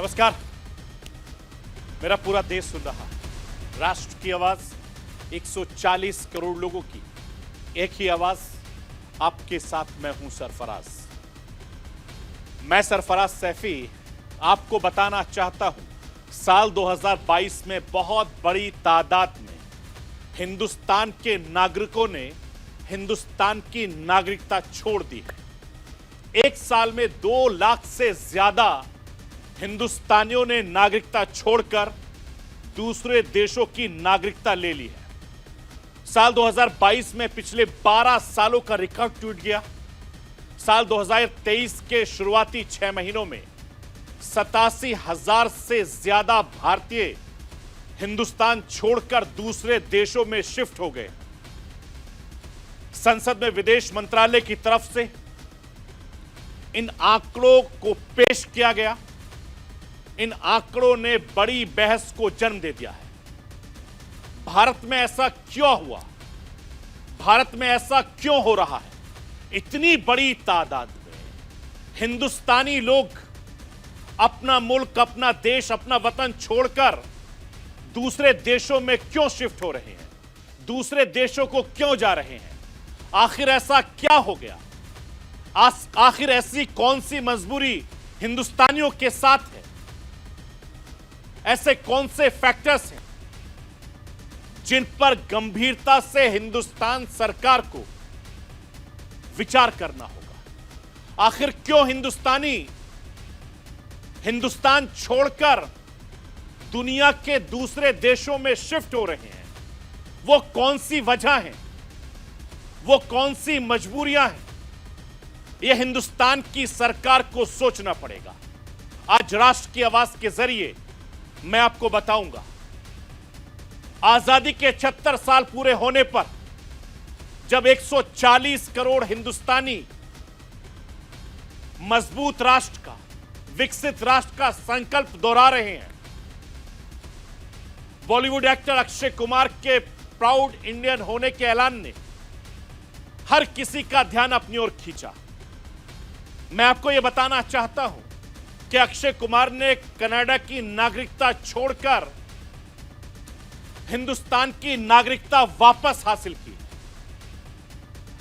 नमस्कार। मेरा पूरा देश सुन रहा है। राष्ट्र की आवाज 140 करोड़ लोगों की एक ही आवाज, आपके साथ मैं हूं सरफराज। मैं सरफराज सैफी आपको बताना चाहता हूं, साल 2022 में बहुत बड़ी तादाद में हिंदुस्तान के नागरिकों ने हिंदुस्तान की नागरिकता छोड़ दी है। एक साल में 2 लाख से ज्यादा हिंदुस्तानियों ने नागरिकता छोड़कर दूसरे देशों की नागरिकता ले ली है। साल 2022 में पिछले 12 सालों का रिकॉर्ड टूट गया। साल 2023 के शुरुआती 6 महीनों में 87,000 से ज्यादा भारतीय हिंदुस्तान छोड़कर दूसरे देशों में शिफ्ट हो गए। संसद में विदेश मंत्रालय की तरफ से इन आंकड़ों को पेश किया गया। इन आंकड़ों ने बड़ी बहस को जन्म दे दिया है। भारत में ऐसा क्यों हुआ? भारत में ऐसा क्यों हो रहा है? इतनी बड़ी तादाद में हिंदुस्तानी लोग अपना मुल्क, अपना देश, अपना वतन छोड़कर दूसरे देशों में क्यों शिफ्ट हो रहे हैं? दूसरे देशों को क्यों जा रहे हैं? आखिर ऐसा क्या हो गया? आखिर ऐसी कौन सी मजबूरी हिंदुस्तानियों के साथ है? ऐसे कौन से फैक्टर्स हैं जिन पर गंभीरता से हिंदुस्तान सरकार को विचार करना होगा? आखिर क्यों हिंदुस्तानी हिंदुस्तान छोड़कर दुनिया के दूसरे देशों में शिफ्ट हो रहे हैं? वो कौन सी वजह है? वो कौन सी मजबूरियां हैं? यह हिंदुस्तान की सरकार को सोचना पड़ेगा। आज राष्ट्र की आवाज के जरिए मैं आपको बताऊंगा, आजादी के 76 साल पूरे होने पर जब 140 करोड़ हिंदुस्तानी मजबूत राष्ट्र का, विकसित राष्ट्र का संकल्प दोहरा रहे हैं, बॉलीवुड एक्टर अक्षय कुमार के प्राउड इंडियन होने के ऐलान ने हर किसी का ध्यान अपनी ओर खींचा। मैं आपको यह बताना चाहता हूं कि अक्षय कुमार ने कनाडा की नागरिकता छोड़कर हिंदुस्तान की नागरिकता वापस हासिल की।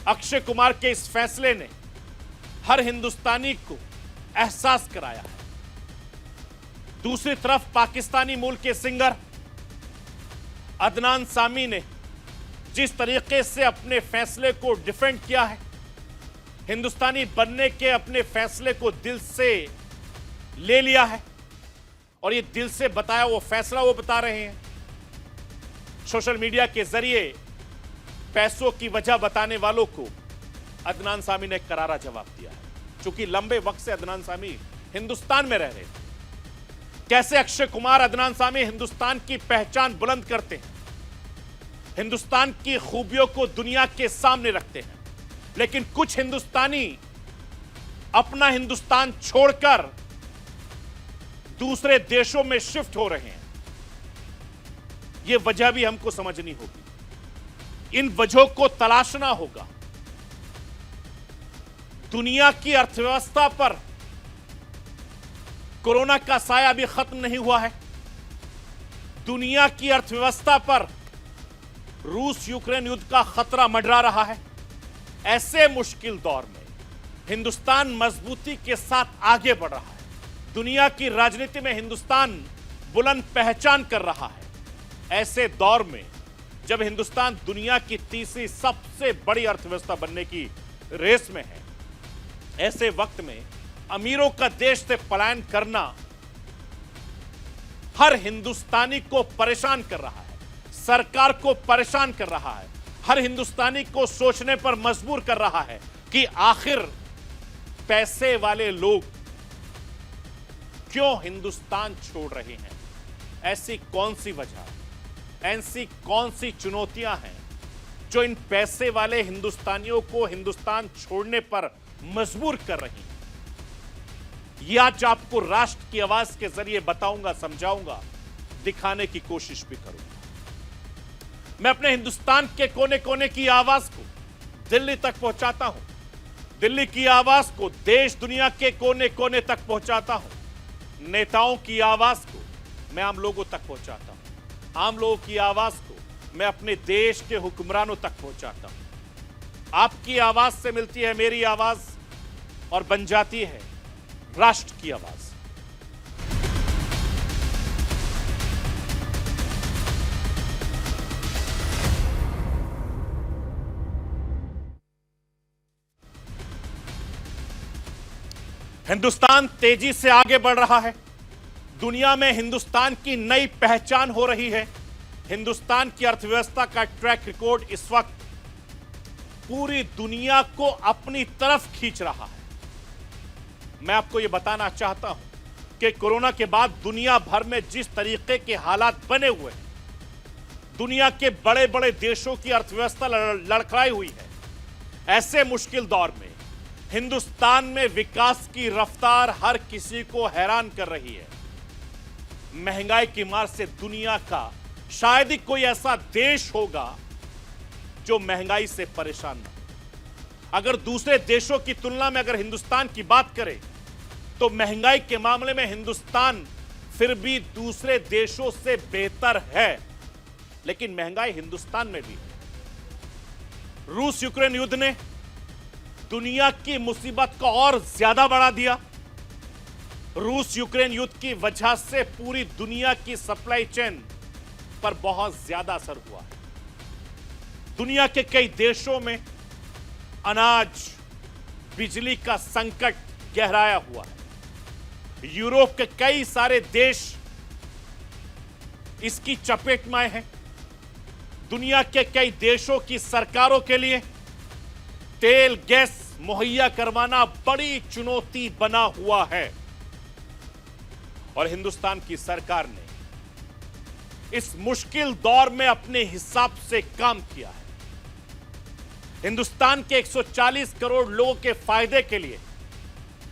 अक्षय कुमार के इस फैसले ने हर हिंदुस्तानी को एहसास कराया है। दूसरी तरफ पाकिस्तानी मूल के सिंगर अदनान सामी ने जिस तरीके से अपने फैसले को डिफेंड किया है, हिंदुस्तानी बनने के अपने फैसले को दिल से ले लिया है और ये दिल से बताया वो फैसला वो बता रहे हैं। सोशल मीडिया के जरिए पैसों की वजह बताने वालों को अदनान सामी ने करारा जवाब दिया है, क्योंकि लंबे वक्त से अदनान सामी हिंदुस्तान में रह रहे थे। कैसे अक्षय कुमार, अदनान सामी हिंदुस्तान की पहचान बुलंद करते हैं, हिंदुस्तान की खूबियों को दुनिया के सामने रखते हैं, लेकिन कुछ हिंदुस्तानी अपना हिंदुस्तान छोड़कर दूसरे देशों में शिफ्ट हो रहे हैं। यह वजह भी हमको समझनी होगी। इन वजहों को तलाशना होगा। दुनिया की अर्थव्यवस्था पर कोरोना का साया अभी खत्म नहीं हुआ है। दुनिया की अर्थव्यवस्था पर रूस यूक्रेन युद्ध का खतरा मंडरा रहा है। ऐसे मुश्किल दौर में हिंदुस्तान मजबूती के साथ आगे बढ़ रहा है। दुनिया की राजनीति में हिंदुस्तान बुलंद पहचान कर रहा है। ऐसे दौर में जब हिंदुस्तान दुनिया की तीसरी सबसे बड़ी अर्थव्यवस्था बनने की रेस में है, ऐसे वक्त में अमीरों का देश से पलायन करना हर हिंदुस्तानी को परेशान कर रहा है, सरकार को परेशान कर रहा है, हर हिंदुस्तानी को सोचने पर मजबूर कर रहा है कि आखिर पैसे वाले लोग क्यों हिंदुस्तान छोड़ रहे हैं? ऐसी कौन सी वजह, ऐसी कौन सी चुनौतियां हैं जो इन पैसे वाले हिंदुस्तानियों को हिंदुस्तान छोड़ने पर मजबूर कर रही हैं? यह आज आपको राष्ट्र की आवाज के जरिए बताऊंगा, समझाऊंगा, दिखाने की कोशिश भी करूंगा। मैं अपने हिंदुस्तान के कोने कोने की आवाज को दिल्ली तक पहुंचाता हूं। दिल्ली की आवाज को देश दुनिया के कोने कोने तक पहुंचाता हूं। नेताओं की आवाज को मैं आम लोगों तक पहुंचाता हूं, आम लोगों की आवाज को मैं अपने देश के हुक्मरानों तक पहुंचाता हूं। आपकी आवाज से मिलती है मेरी आवाज और बन जाती है राष्ट्र की आवाज। हिंदुस्तान तेजी से आगे बढ़ रहा है। दुनिया में हिंदुस्तान की नई पहचान हो रही है। हिंदुस्तान की अर्थव्यवस्था का ट्रैक रिकॉर्ड इस वक्त पूरी दुनिया को अपनी तरफ खींच रहा है। मैं आपको यह बताना चाहता हूं कि कोरोना के बाद दुनिया भर में जिस तरीके के हालात बने हुए हैं, दुनिया के बड़े बड़े देशों की अर्थव्यवस्था लड़खड़ाई हुई है। ऐसे मुश्किल दौर में हिंदुस्तान में विकास की रफ्तार हर किसी को हैरान कर रही है। महंगाई की मार से दुनिया का शायद ही कोई ऐसा देश होगा जो महंगाई से परेशान ना हो। अगर दूसरे देशों की तुलना में अगर हिंदुस्तान की बात करें तो महंगाई के मामले में हिंदुस्तान फिर भी दूसरे देशों से बेहतर है, लेकिन महंगाई हिंदुस्तान में भी है। रूस यूक्रेन युद्ध ने दुनिया की मुसीबत को और ज्यादा बढ़ा दिया। रूस यूक्रेन युद्ध की वजह से पूरी दुनिया की सप्लाई चेन पर बहुत ज्यादा असर हुआ है। दुनिया के कई देशों में अनाज, बिजली का संकट गहराया हुआ है। यूरोप के कई सारे देश इसकी चपेट में हैं। दुनिया के कई देशों की सरकारों के लिए तेल गैस मुहैया करवाना बड़ी चुनौती बना हुआ है और हिंदुस्तान की सरकार ने इस मुश्किल दौर में अपने हिसाब से काम किया है। हिंदुस्तान के 140 करोड़ लोगों के फायदे के लिए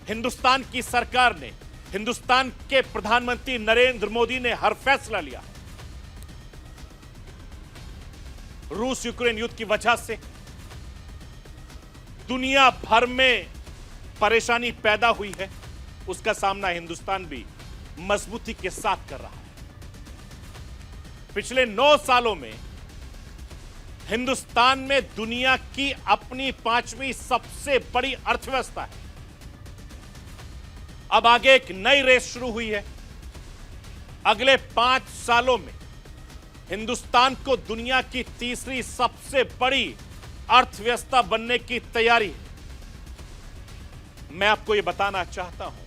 हिंदुस्तान की सरकार ने, हिंदुस्तान के प्रधानमंत्री नरेंद्र मोदी ने हर फैसला लिया है। रूस यूक्रेन युद्ध की वजह से दुनिया भर में परेशानी पैदा हुई है, उसका सामना हिंदुस्तान भी मजबूती के साथ कर रहा है। पिछले 9 सालों में हिंदुस्तान में दुनिया की अपनी 5वीं सबसे बड़ी अर्थव्यवस्था है। अब आगे एक नई रेस शुरू हुई है। अगले 5 सालों में हिंदुस्तान को दुनिया की तीसरी सबसे बड़ी अर्थव्यवस्था बनने की तैयारी है। मैं आपको यह बताना चाहता हूं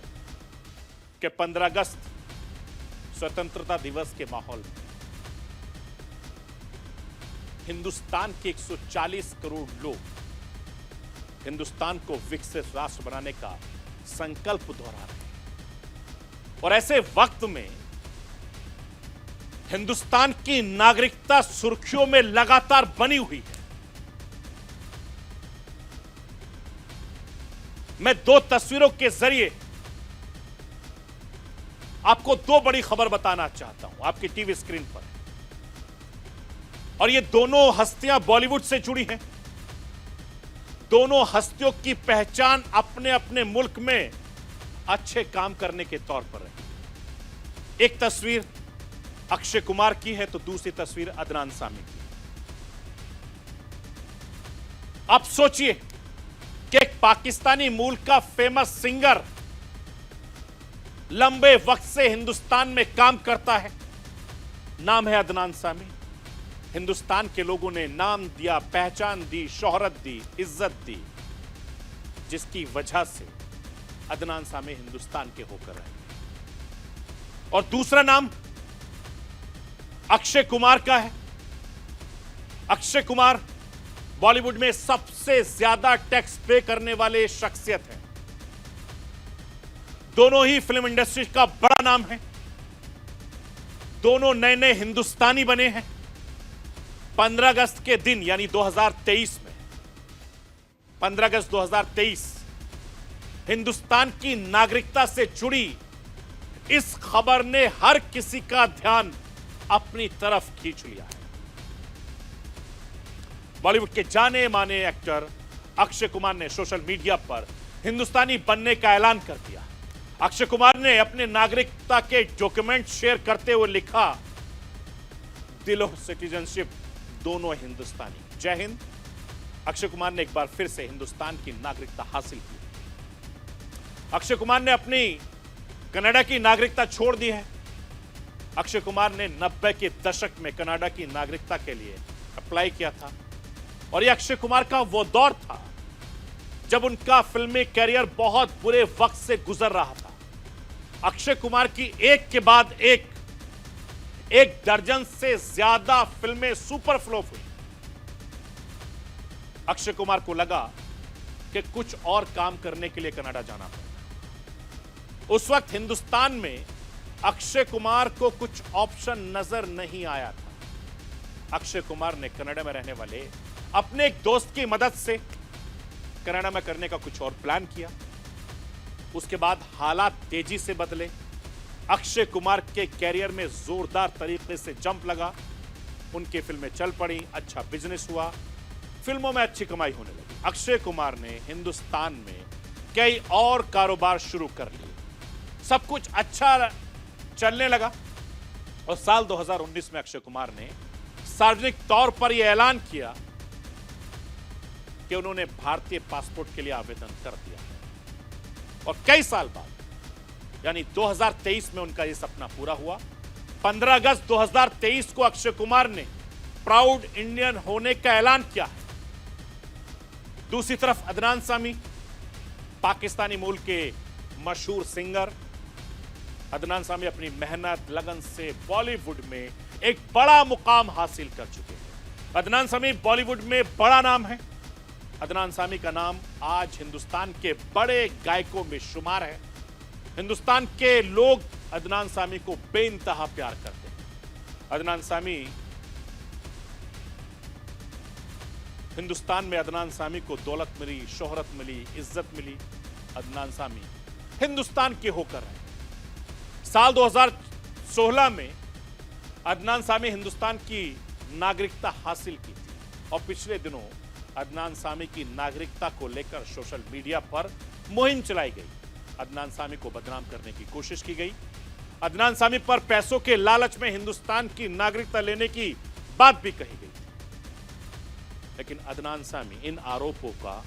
कि 15 अगस्त स्वतंत्रता दिवस के माहौल में हिंदुस्तान के 140 करोड़ लोग हिंदुस्तान को विकसित राष्ट्र बनाने का संकल्प दोहरा रहे हैं। और ऐसे वक्त में हिंदुस्तान की नागरिकता सुर्खियों में लगातार बनी हुई है। मैं 2 तस्वीरों के जरिए आपको 2 बड़ी खबर बताना चाहता हूं आपकी टीवी स्क्रीन पर, और ये दोनों हस्तियां बॉलीवुड से जुड़ी हैं। दोनों हस्तियों की पहचान अपने अपने मुल्क में अच्छे काम करने के तौर पर रही। एक तस्वीर अक्षय कुमार की है तो दूसरी तस्वीर अदनान सामी की। आप सोचिए कि एक पाकिस्तानी मूल का फेमस सिंगर लंबे वक्त से हिंदुस्तान में काम करता है, नाम है अदनान सामी। हिंदुस्तान के लोगों ने नाम दिया, पहचान दी, शोहरत दी, इज्जत दी, जिसकी वजह से अदनान सामी हिंदुस्तान के होकर रहे। और दूसरा नाम अक्षय कुमार का है। अक्षय कुमार बॉलीवुड में सबसे ज्यादा टैक्स पे करने वाले शख्सियत हैं। दोनों ही फिल्म इंडस्ट्री का बड़ा नाम है। दोनों नए नए हिंदुस्तानी बने हैं। 15 अगस्त के दिन यानी 2023 में 15 अगस्त 2023 हिंदुस्तान की नागरिकता से जुड़ी इस खबर ने हर किसी का ध्यान अपनी तरफ खींच लिया है। बॉलीवुड के जाने माने एक्टर अक्षय कुमार ने सोशल मीडिया पर हिंदुस्तानी बनने का ऐलान कर दिया। अक्षय कुमार ने अपने नागरिकता के डॉक्यूमेंट शेयर करते हुए लिखा, दिल और सिटीजनशिप दोनों हिंदुस्तानी। जय हिंद। अक्षय कुमार ने एक बार फिर से हिंदुस्तान की नागरिकता हासिल की। अक्षय कुमार ने अपनी कनाडा की नागरिकता छोड़ दी है। अक्षय कुमार ने 90 के दशक में कनाडा की नागरिकता के लिए अप्लाई किया था और यह अक्षय कुमार का वो दौर था जब उनका फिल्मी करियर बहुत बुरे वक्त से गुजर रहा था। अक्षय कुमार की एक के बाद एक दर्जन से ज्यादा फिल्में सुपर फ्लॉप हुई। अक्षय कुमार को लगा कि कुछ और काम करने के लिए कनाडा जाना पड़ेगा। उस वक्त हिंदुस्तान में अक्षय कुमार को कुछ ऑप्शन नजर नहीं आया था। अक्षय कुमार ने कनाडा में रहने वाले अपने एक दोस्त की मदद से कनाडा में करने का कुछ और प्लान किया। उसके बाद हालात तेजी से बदले। अक्षय कुमार के कैरियर में जोरदार तरीके से जंप लगा। उनकी फिल्में चल पड़ी, अच्छा बिजनेस हुआ, फिल्मों में अच्छी कमाई होने लगी। अक्षय कुमार ने हिंदुस्तान में कई और कारोबार शुरू कर लिए। सब कुछ अच्छा चलने लगा और साल 2019 में अक्षय कुमार ने सार्वजनिक तौर पर यह ऐलान किया कि उन्होंने भारतीय पासपोर्ट के लिए आवेदन कर दिया है और कई साल बाद यानी 2023 में उनका यह सपना पूरा हुआ। 15 अगस्त 2023 को अक्षय कुमार ने प्राउड इंडियन होने का ऐलान किया है। दूसरी तरफ अदनान सामी, पाकिस्तानी मूल के मशहूर सिंगर। अदनान सामी अपनी मेहनत लगन से बॉलीवुड में एक बड़ा मुकाम हासिल कर चुके हैं। अदनान सामी बॉलीवुड में बड़ा नाम है। अदनान सामी का नाम आज हिंदुस्तान के बड़े गायकों में शुमार है। हिंदुस्तान के लोग अदनान सामी को बेइंतहा प्यार करते हैं। अदनान सामी हिंदुस्तान में अदनान सामी को दौलत मिली, शोहरत मिली, इज्जत मिली। अदनान सामी हिंदुस्तान के होकर रहे। साल 2016 में अदनान सामी हिंदुस्तान की नागरिकता हासिल की थी और पिछले दिनों अदनान सामी की नागरिकता को लेकर सोशल मीडिया पर मुहिम चलाई गई। अदनान सामी को बदनाम करने की कोशिश की गई। अदनान सामी पर पैसों के लालच में हिंदुस्तान की नागरिकता लेने की बात भी कही गई। लेकिन अदनान सामी इन आरोपों का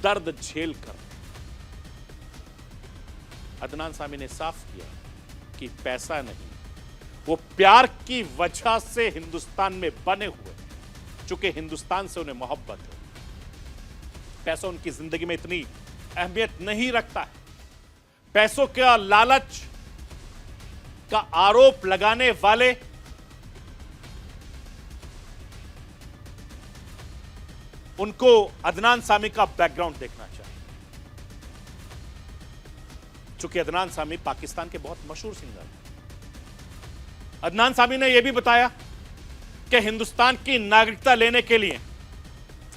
दर्द झेल कर अदनान सामी ने साफ किया कि पैसा नहीं, वो प्यार की वजह से हिंदुस्तान में बने हुए हैं, चूंकि हिंदुस्तान से उन्हें मोहब्बत है। पैसा उनकी जिंदगी में इतनी अहमियत नहीं रखता है। पैसों का लालच का आरोप लगाने वाले उनको अदनान सामी का बैकग्राउंड देखना चाहिए। चूंकि अदनान सामी पाकिस्तान के बहुत मशहूर सिंगर हैं। अदनान सामी ने यह भी बताया कि हिंदुस्तान की नागरिकता लेने के लिए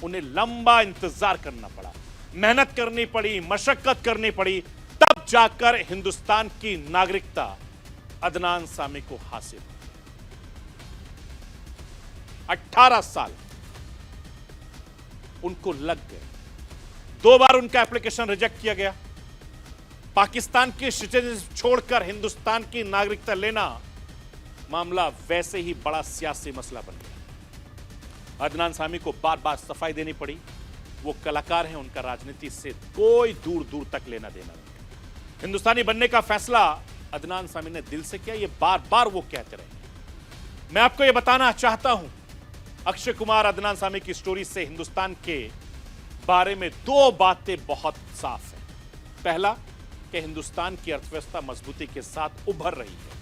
उन्हें लंबा इंतजार करना पड़ा, मेहनत करनी पड़ी, मशक्कत करनी पड़ी, तब जाकर हिंदुस्तान की नागरिकता अदनान सामी को हासिल हुई। 18 साल उनको लग गए। 2 बार उनका एप्लीकेशन रिजेक्ट किया गया। पाकिस्तान की सिटीजनशिप छोड़कर हिंदुस्तान की नागरिकता लेना मामला वैसे ही बड़ा सियासी मसला बन गया। अदनान सामी को बार बार सफाई देनी पड़ी। वो कलाकार हैं, उनका राजनीति से कोई दूर दूर तक लेना देना नहीं। हिंदुस्तानी बनने का फैसला अदनान सामी ने दिल से किया, ये बार बार वो कहते रहे। मैं आपको ये बताना चाहता हूं, अक्षय कुमार अदनान सामी की स्टोरी से हिंदुस्तान के बारे में 2 बातें बहुत साफ हैं। पहला कि हिंदुस्तान की अर्थव्यवस्था मजबूती के साथ उभर रही है।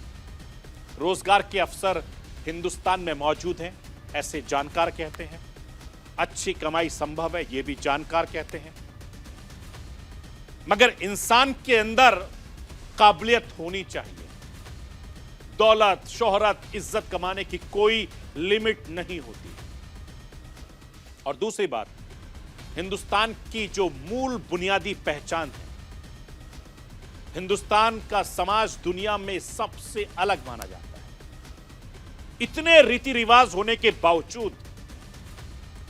रोजगार के अवसर हिंदुस्तान में मौजूद हैं, ऐसे जानकार कहते हैं। अच्छी कमाई संभव है, यह भी जानकार कहते हैं। मगर इंसान के अंदर काबिलियत होनी चाहिए। दौलत, शोहरत, इज्जत कमाने की कोई लिमिट नहीं होती। और दूसरी बात, हिंदुस्तान की जो मूल बुनियादी पहचान है, हिंदुस्तान का समाज दुनिया में सबसे अलग माना जाता है। इतने रीति रिवाज होने के बावजूद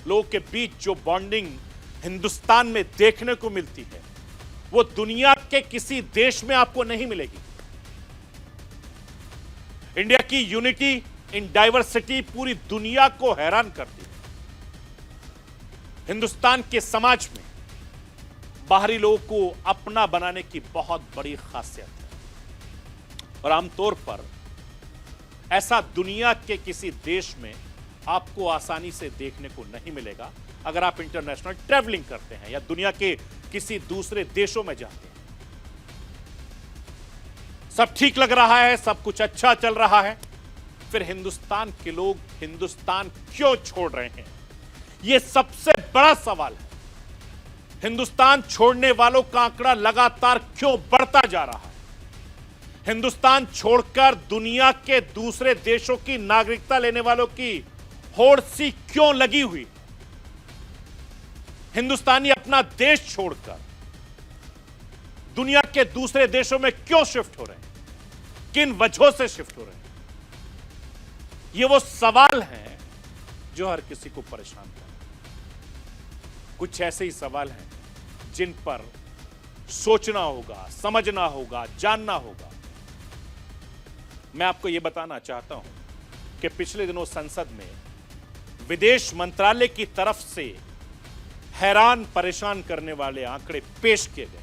लोगों के बीच जो बॉन्डिंग हिंदुस्तान में देखने को मिलती है, वो दुनिया के किसी देश में आपको नहीं मिलेगी। इंडिया की यूनिटी इन डाइवर्सिटी पूरी दुनिया को हैरान करती है। हिंदुस्तान के समाज में बाहरी लोगों को अपना बनाने की बहुत बड़ी खासियत है और आमतौर पर ऐसा दुनिया के किसी देश में आपको आसानी से देखने को नहीं मिलेगा। अगर आप इंटरनेशनल ट्रैवलिंग करते हैं या दुनिया के किसी दूसरे देशों में जाते हैं, सब ठीक लग रहा है, सब कुछ अच्छा चल रहा है, फिर हिंदुस्तान के लोग हिंदुस्तान क्यों छोड़ रहे हैं? यह सबसे बड़ा सवाल है। हिंदुस्तान छोड़ने वालों का आंकड़ा लगातार क्यों बढ़ता जा रहा है? हिंदुस्तान छोड़कर दुनिया के दूसरे देशों की नागरिकता लेने वालों की होड़ सी क्यों लगी हुई? हिंदुस्तानी अपना देश छोड़कर दुनिया के दूसरे देशों में क्यों शिफ्ट हो रहे हैं? किन वजहों से शिफ्ट हो रहे हैं? ये वो सवाल हैं जो हर किसी को परेशान कर रहे हैं। कुछ ऐसे ही सवाल हैं जिन पर सोचना होगा, समझना होगा, जानना होगा। मैं आपको यह बताना चाहता हूं कि पिछले दिनों संसद में विदेश मंत्रालय की तरफ से हैरान परेशान करने वाले आंकड़े पेश किए गए।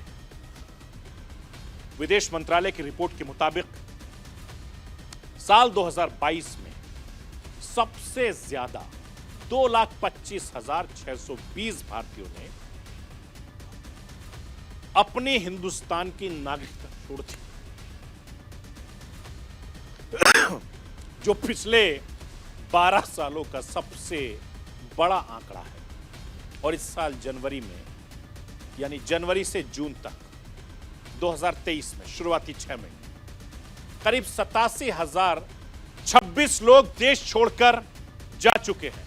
विदेश मंत्रालय की रिपोर्ट के मुताबिक साल 2022 में सबसे ज्यादा 2,25,620 भारतीयों ने अपने हिंदुस्तान की नागरिकता छोड़ दी, जो पिछले 12 सालों का सबसे बड़ा आंकड़ा है। और इस साल जनवरी में, यानी जनवरी से जून तक 2023 में शुरुआती 6 महीने करीब 87,026 लोग देश छोड़कर जा चुके हैं।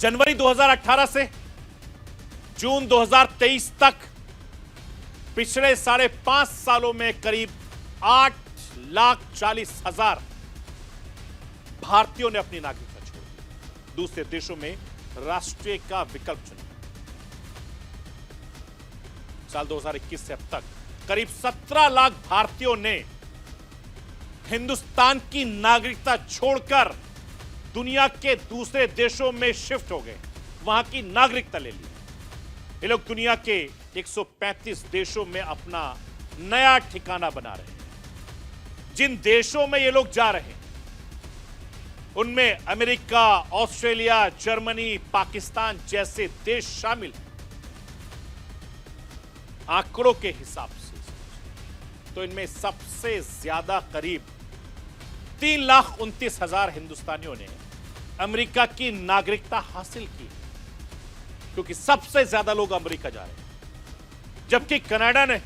जनवरी 2018 से जून 2023 तक पिछले 5.5 सालों में करीब 8,40,000 भारतीयों ने अपनी नागरिकता छोड़ दी, दूसरे देशों में राष्ट्रीय का विकल्प चुना। साल 2021 से अब तक करीब 17 लाख भारतीयों ने हिंदुस्तान की नागरिकता छोड़कर दुनिया के दूसरे देशों में शिफ्ट हो गए, वहां की नागरिकता ले ली। ये लोग दुनिया के 135 देशों में अपना नया ठिकाना बना रहे हैं। जिन देशों में ये लोग जा रहे हैं उनमें अमेरिका, ऑस्ट्रेलिया, जर्मनी, पाकिस्तान जैसे देश शामिल हैं। आंकड़ों के हिसाब से तो इनमें सबसे ज्यादा करीब 3,29,000 हिंदुस्तानियों ने अमेरिका की नागरिकता हासिल की, क्योंकि सबसे ज्यादा लोग अमेरिका जा रहे हैं। जबकि कनाडा ने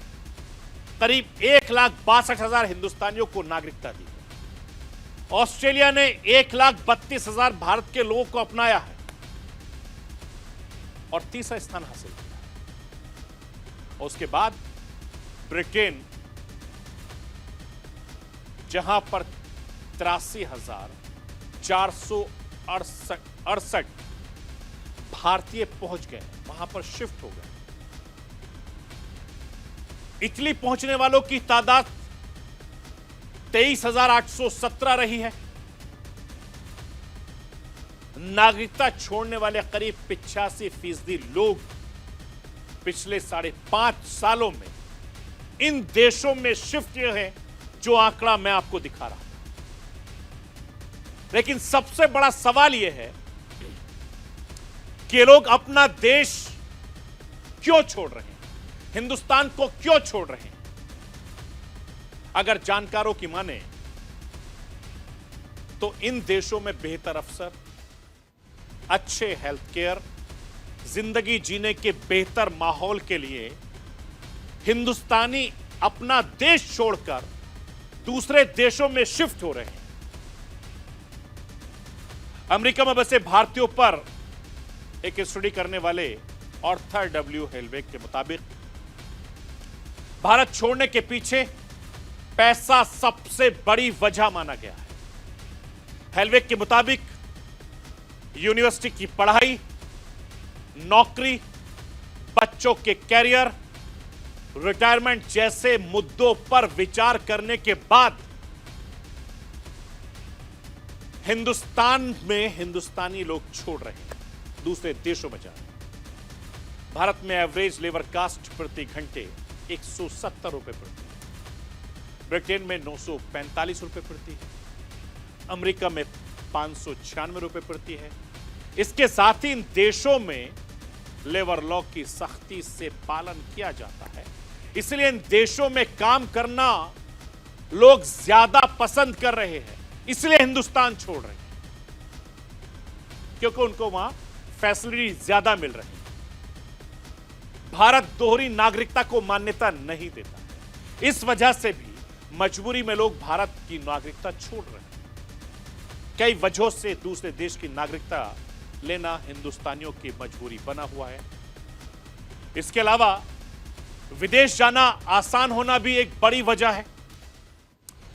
करीब 1,62,000 हिंदुस्तानियों को नागरिकता दी है। ऑस्ट्रेलिया ने 1,32,000 भारत के लोगों को अपनाया है और तीसरा स्थान हासिल किया है। और उसके बाद ब्रिटेन, जहां पर 83,468 भारतीय पहुंच गए, वहां पर शिफ्ट हो गए। इटली पहुंचने वालों की तादाद 23,817 रही है। नागरिकता छोड़ने वाले करीब 85% लोग पिछले 5.5 सालों में इन देशों में शिफ्ट हुए हैं, जो आंकड़ा मैं आपको दिखा रहा हूं। लेकिन सबसे बड़ा सवाल यह है कि लोग अपना देश क्यों छोड़ रहे हैं, हिंदुस्तान को क्यों छोड़ रहे हैं? अगर जानकारों की माने तो इन देशों में बेहतर अवसर, अच्छे हेल्थ केयर, जिंदगी जीने के बेहतर माहौल के लिए हिंदुस्तानी अपना देश छोड़कर दूसरे देशों में शिफ्ट हो रहे हैं। अमेरिका में बसे भारतीयों पर एक स्टडी करने वाले ऑर्थर डब्ल्यू हेलवेग के मुताबिक भारत छोड़ने के पीछे पैसा सबसे बड़ी वजह माना गया है। हेलवेग के मुताबिक यूनिवर्सिटी की पढ़ाई, नौकरी, बच्चों के कैरियर, रिटायरमेंट जैसे मुद्दों पर विचार करने के बाद हिंदुस्तान में हिंदुस्तानी लोग छोड़ रहे हैं, दूसरे देशों में जा रहे हैं। भारत में एवरेज लेबर कास्ट प्रति घंटे 170 रुपए प्रति, ब्रिटेन में 945 रुपए प्रति है, अमेरिका में 596 रुपए प्रति है। इसके साथ ही इन देशों में लेबर लॉ की सख्ती से पालन किया जाता है, इसलिए इन देशों में काम करना लोग ज्यादा पसंद कर रहे हैं, इसलिए हिंदुस्तान छोड़ रहे हैं, क्योंकि उनको वहां फैसिलिटी ज्यादा मिल रही है। भारत दोहरी नागरिकता को मान्यता नहीं देता है, इस वजह से भी मजबूरी में लोग भारत की नागरिकता छोड़ रहे हैं। कई वजहों से दूसरे देश की नागरिकता लेना हिंदुस्तानियों की मजबूरी बना हुआ है। इसके अलावा विदेश जाना आसान होना भी एक बड़ी वजह है,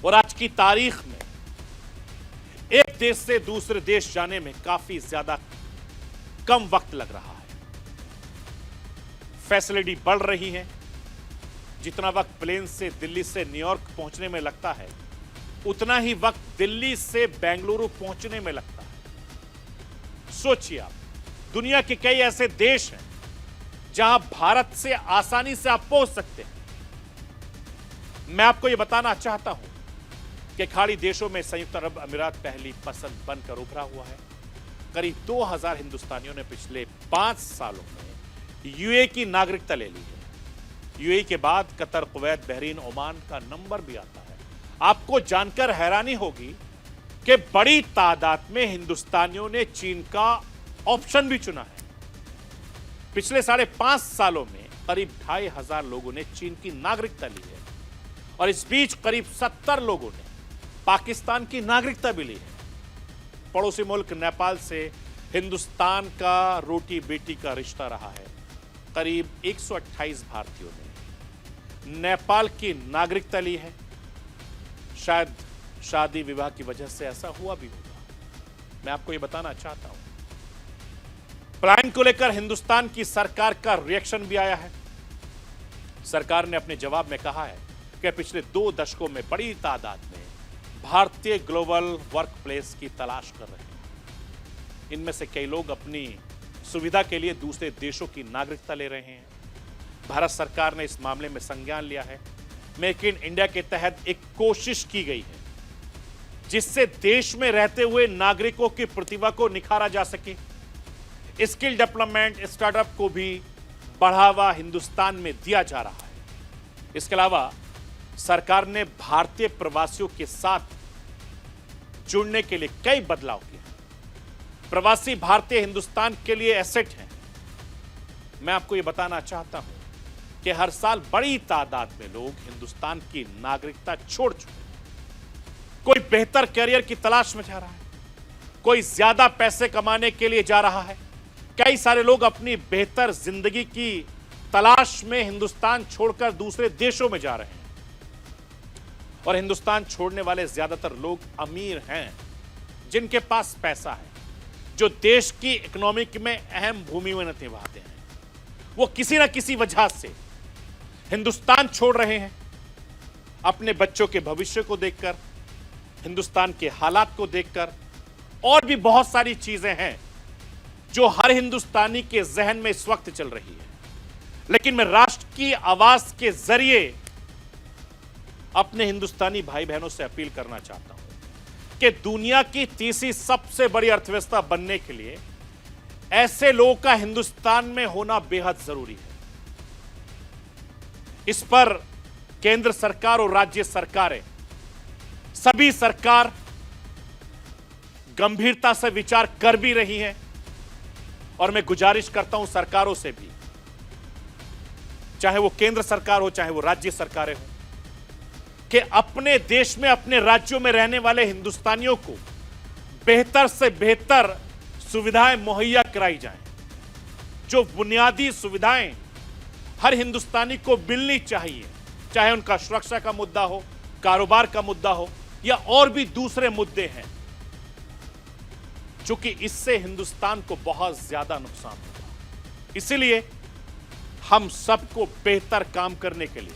और आज की तारीख में एक देश से दूसरे देश जाने में काफी ज्यादा कम वक्त लग रहा है। फैसिलिटी बढ़ रही है, जितना वक्त प्लेन से दिल्ली से न्यूयॉर्क पहुंचने में लगता है, उतना ही वक्त दिल्ली से बेंगलुरु पहुंचने में लगता है। सोचिए आप, दुनिया के कई ऐसे देश हैं जहां भारत से आसानी से आप पहुंच सकते हैं। मैं आपको यह बताना चाहता हूं कि खाड़ी देशों में संयुक्त अरब अमीरात पहली पसंद बनकर उभरा हुआ है। करीब 2000 हिंदुस्तानियों ने पिछले 5 सालों में यूएई की नागरिकता ले ली है। यूएई के बाद कतर, कुवैत, बहरीन, ओमान का नंबर भी आता है। आपको जानकर हैरानी होगी कि बड़ी तादाद में हिंदुस्तानियों ने चीन का ऑप्शन भी चुना है। पिछले 5.5 सालों में करीब 2500 लोगों ने चीन की नागरिकता ली है, और इस बीच करीब 70 लोगों ने पाकिस्तान की नागरिकता भी ली है। पड़ोसी मुल्क नेपाल से हिंदुस्तान का रोटी बेटी का रिश्ता रहा है। करीब 128 भारतीयों ने नेपाल की नागरिकता ली है। शायद शादी विवाह की वजह से ऐसा हुआ भी होगा। मैं आपको यह बताना चाहता हूं, पलायन को लेकर हिंदुस्तान की सरकार का रिएक्शन भी आया है। सरकार ने अपने जवाब में कहा है कि पिछले 2 दशकों में बड़ी तादाद में भारतीय ग्लोबल वर्क प्लेस की तलाश कर रहे हैं। इनमें से कई लोग अपनी सुविधा के लिए दूसरे देशों की नागरिकता ले रहे हैं। भारत सरकार ने इस मामले में संज्ञान लिया है। मेक इन इंडिया के तहत एक कोशिश की गई है जिससे देश में रहते हुए नागरिकों की प्रतिभा को निखारा जा सके। स्किल डेवलपमेंट, स्टार्टअप को भी बढ़ावा हिंदुस्तान में दिया जा रहा है। इसके अलावा सरकार ने भारतीय प्रवासियों के साथ जुड़ने के लिए कई बदलाव किए। प्रवासी भारतीय हिंदुस्तान के लिए एसेट हैं। मैं आपको यह बताना चाहता हूं कि हर साल बड़ी तादाद में लोग हिंदुस्तान की नागरिकता छोड़ चुके हैं। कोई बेहतर करियर की तलाश में जा रहा है, कोई ज्यादा पैसे कमाने के लिए जा रहा है। कई सारे लोग अपनी बेहतर जिंदगी की तलाश में हिंदुस्तान छोड़कर दूसरे देशों में जा रहे हैं, और हिंदुस्तान छोड़ने वाले ज्यादातर लोग अमीर हैं, जिनके पास पैसा है, जो देश की इकोनॉमिक में अहम भूमिका निभाते हैं। वो किसी ना किसी वजह से हिंदुस्तान छोड़ रहे हैं। अपने बच्चों के भविष्य को देखकर, हिंदुस्तान के हालात को देखकर, और भी बहुत सारी चीजें हैं जो हर हिंदुस्तानी के जहन में इस वक्त चल रही है। लेकिन मैं राष्ट्र की आवाज के जरिए अपने हिंदुस्तानी भाई बहनों से अपील करना चाहता हूं कि दुनिया की तीसरी सबसे बड़ी अर्थव्यवस्था बनने के लिए ऐसे लोगों का हिंदुस्तान में होना बेहद जरूरी है। इस पर केंद्र सरकार और राज्य सरकारें, सभी सरकार गंभीरता से विचार कर भी रही हैं, और मैं गुजारिश करता हूं सरकारों से भी, चाहे वो केंद्र सरकार हो चाहे वो राज्य सरकारें हो, कि अपने देश में, अपने राज्यों में रहने वाले हिंदुस्तानियों को बेहतर से बेहतर सुविधाएं मुहैया कराई जाएं। जो बुनियादी सुविधाएं हर हिंदुस्तानी को मिलनी चाहिए, चाहे उनका सुरक्षा का मुद्दा हो, कारोबार का मुद्दा हो या और भी दूसरे मुद्दे हैं, चूंकि इससे हिंदुस्तान को बहुत ज्यादा नुकसान होगा। इसीलिए हम सबको बेहतर काम करने के लिए,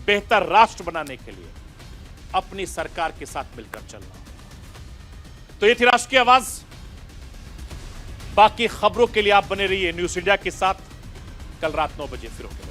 बेहतर राष्ट्र बनाने के लिए अपनी सरकार के साथ मिलकर चलना होगा। तो ये थी राष्ट्र की आवाज। बाकी खबरों के लिए आप बने रहिए न्यूज़ इंडिया के साथ। कल रात 9 बजे फिर होंगे।